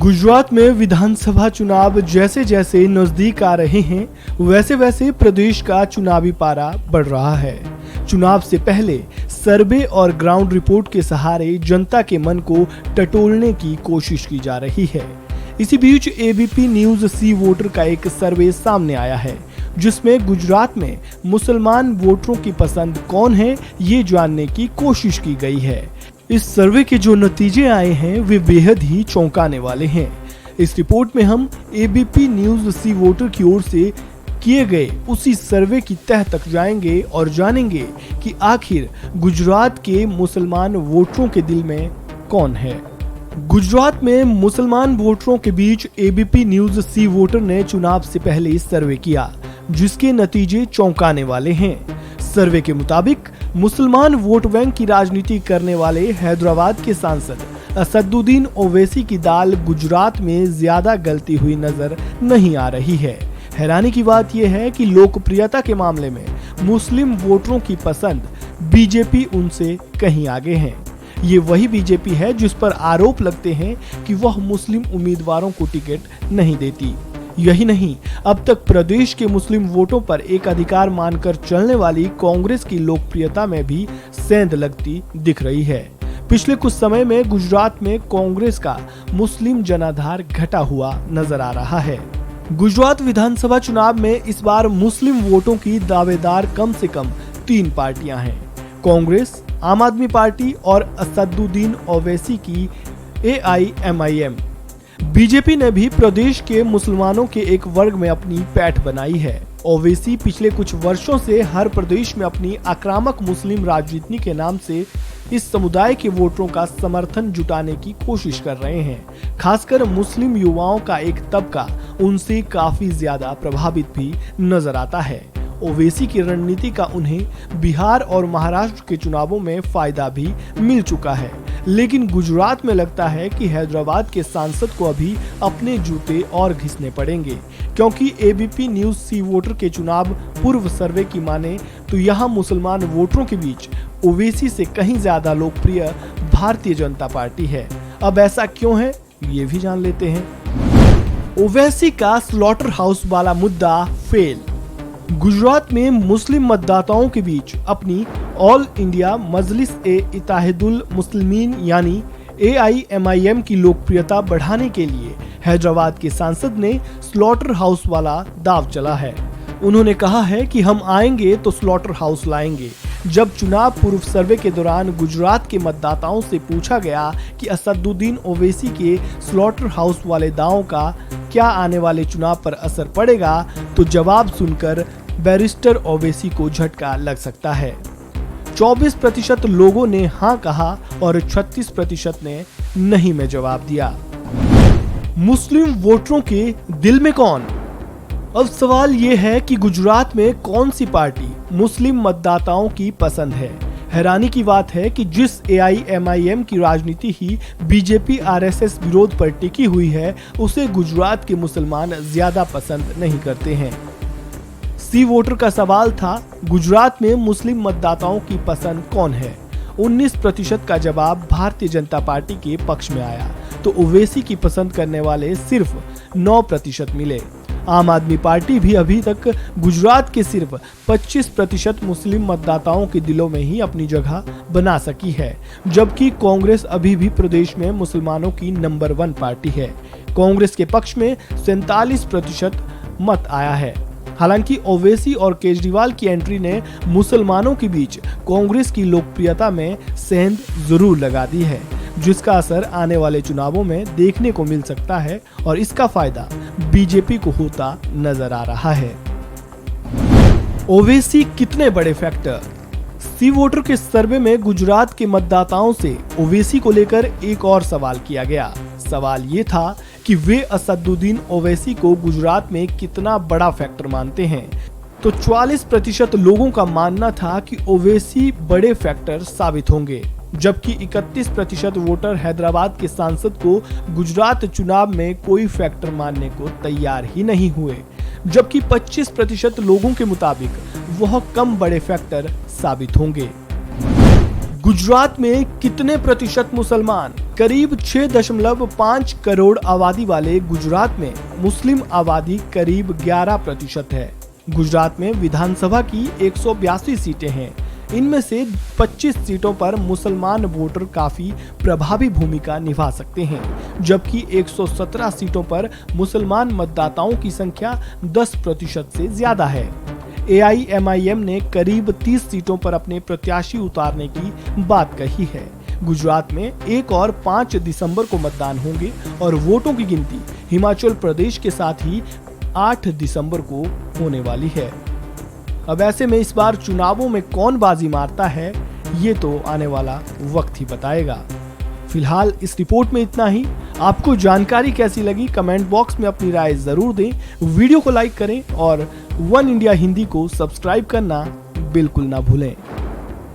गुजरात में विधानसभा चुनाव जैसे जैसे नजदीक आ रहे हैं वैसे वैसे प्रदेश का चुनावी पारा बढ़ रहा है। चुनाव से पहले सर्वे और ग्राउंड रिपोर्ट के सहारे जनता के मन को टटोलने की कोशिश की जा रही है। इसी बीच एबीपी न्यूज सी वोटर का एक सर्वे सामने आया है जिसमें गुजरात में मुसलमान वोटरों की पसंद कौन है ये जानने की कोशिश की गई है। इस सर्वे के जो नतीजे आए हैं वे बेहद ही चौंकाने वाले हैं। इस रिपोर्ट में हम एबीपी न्यूज सी वोटर की ओर से किए गए उसी सर्वे की तह तक जाएंगे और जानेंगे कि आखिर गुजरात के मुसलमान वोटरों के दिल में कौन है। गुजरात में मुसलमान वोटरों के बीच एबीपी न्यूज सी वोटर ने चुनाव से पहले सर्वे किया जिसके नतीजे चौंकाने वाले हैं। सर्वे के मुताबिक मुसलमान वोट बैंक की राजनीति करने वाले हैदराबाद के सांसद असदुद्दीन ओवैसी की दाल गुजरात में ज्यादा गलती हुई नजर नहीं आ रही है। हैरानी की बात यह है कि लोकप्रियता के मामले में मुस्लिम वोटरों की पसंद बीजेपी उनसे कहीं आगे है। ये वही बीजेपी है जिस पर आरोप लगते हैं कि वह मुस्लिम उम्मीदवारों को टिकट नहीं देती। यही नहीं, अब तक प्रदेश के मुस्लिम वोटों पर एक अधिकार मानकर चलने वाली कांग्रेस की लोकप्रियता में भी सेंध लगती दिख रही है। पिछले कुछ समय में गुजरात में कांग्रेस का मुस्लिम जनाधार घटा हुआ नजर आ रहा है। गुजरात विधानसभा चुनाव में इस बार मुस्लिम वोटों की दावेदार कम से कम 3 पार्टियां हैं, कांग्रेस, आम आदमी पार्टी और असदुद्दीन ओवैसी की AIMIM। बीजेपी ने भी प्रदेश के मुसलमानों के एक वर्ग में अपनी पैठ बनाई है। ओवैसी पिछले कुछ वर्षों से हर प्रदेश में अपनी आक्रामक मुस्लिम राजनीति के नाम से इस समुदाय के वोटरों का समर्थन जुटाने की कोशिश कर रहे हैं। खासकर मुस्लिम युवाओं का एक तबका उनसे काफी ज्यादा प्रभावित भी नजर आता है। ओवैसी की रणनीति का उन्हें बिहार और महाराष्ट्र के चुनावों में फायदा भी मिल चुका है, लेकिन गुजरात में लगता है कि हैदराबाद के सांसद को अभी अपने जूते और घिसने पड़ेंगे, क्योंकि एबीपी न्यूज सी वोटर के चुनाव पूर्व सर्वे की माने तो यहाँ मुसलमान वोटरों के बीच ओवैसी से कहीं ज्यादा लोकप्रिय भारतीय जनता पार्टी है। अब ऐसा क्यों है ये भी जान लेते हैं। ओवैसी का स्लॉटर हाउस वाला मुद्दा फेल। गुजरात में मुस्लिम मतदाताओं के बीच अपनी ऑल इंडिया मजलिस-ए-इत्तेहादुल मुस्लिमीन यानी AIMIM की लोकप्रियता बढ़ाने के लिए हैदराबाद के सांसद ने स्लॉटर हाउस वाला दाव चला है। उन्होंने कहा है कि हम आएंगे तो स्लॉटर हाउस लाएंगे। जब चुनाव पूर्व सर्वे के दौरान गुजरात के मतदाताओं से पूछा गया कि असदुद्दीन ओवैसी के स्लॉटर हाउस वाले दावों का क्या आने वाले चुनाव पर असर पड़ेगा, तो जवाब सुनकर बैरिस्टर ओवैसी को झटका लग सकता है। 24% लोगों ने हाँ कहा और 36% ने नहीं में जवाब दिया। मुस्लिम वोटरों के दिल में कौन? अब सवाल ये है कि गुजरात में कौन सी पार्टी मुस्लिम मतदाताओं की पसंद है। हैरानी की बात है कि जिस AIMIM की राजनीति ही बीजेपी RSS विरोध पर टिकी हुई है उसे गुजरात के मुसलमान ज्यादा पसंद नहीं करते हैं। सी वोटर का सवाल था, गुजरात में मुस्लिम मतदाताओं की पसंद कौन है। 19% का जवाब भारतीय जनता पार्टी के पक्ष में आया तो ओवैसी की पसंद करने वाले सिर्फ 9% मिले। आम आदमी पार्टी भी अभी तक गुजरात के सिर्फ 25% मुस्लिम मतदाताओं के दिलों में ही अपनी जगह बना सकी है, जबकि कांग्रेस अभी भी प्रदेश में मुसलमानों की नंबर 1 पार्टी है। कांग्रेस के पक्ष में 47% मत आया है। हालांकि ओवैसी और केजरीवाल की एंट्री ने मुसलमानों के बीच कांग्रेस की लोकप्रियता में सेंध जरूर लगा दी है, जिसका असर आने वाले चुनावों में देखने को मिल सकता है और इसका फायदा बीजेपी को होता नजर आ रहा है। ओवैसी कितने बड़े फैक्टर? सी वोटर के सर्वे में गुजरात के मतदाताओं से ओवैसी को लेकर एक और सवाल किया गया। सवाल ये था कि वे असदुद्दीन ओवैसी को गुजरात में कितना बड़ा फैक्टर मानते हैं, तो 44% लोगों का मानना था कि ओवैसी बड़े फैक्टर साबित होंगे, जबकि 31% वोटर हैदराबाद के सांसद को गुजरात चुनाव में कोई फैक्टर मानने को तैयार ही नहीं हुए, जबकि 25% लोगों के मुताबिक वह कम बड़े फैक्टर साबित होंगे। गुजरात में कितने प्रतिशत मुसलमान? करीब 6.5 करोड़ आबादी वाले गुजरात में मुस्लिम आबादी करीब 11% है। गुजरात में विधानसभा की 182 सीटें हैं। इनमें से 25 सीटों पर मुसलमान वोटर काफी प्रभावी भूमिका निभा सकते हैं, जबकि 117 सीटों पर मुसलमान मतदाताओं की संख्या 10% से ज्यादा है। AIMIM ने करीब 30 सीटों पर अपने प्रत्याशी उतारने की बात कही है। गुजरात में 1 और 5 दिसंबर को मतदान होंगे और वोटों की गिनती हिमाचल प्रदेश के साथ ही 8 दिसंबर को होने वाली है। अब ऐसे में इस बार चुनावों में कौन बाजी मारता है, ये तो आने वाला वक्त ही बताएगा। फिलहाल इस रिपोर्ट में इतना ही। आपको जानकारी कैसी लगी कमेंट बॉक्स में अपनी राय जरूर दें। वीडियो को लाइक करें और वन इंडिया हिंदी को सब्सक्राइब करना बिल्कुल ना भूलें।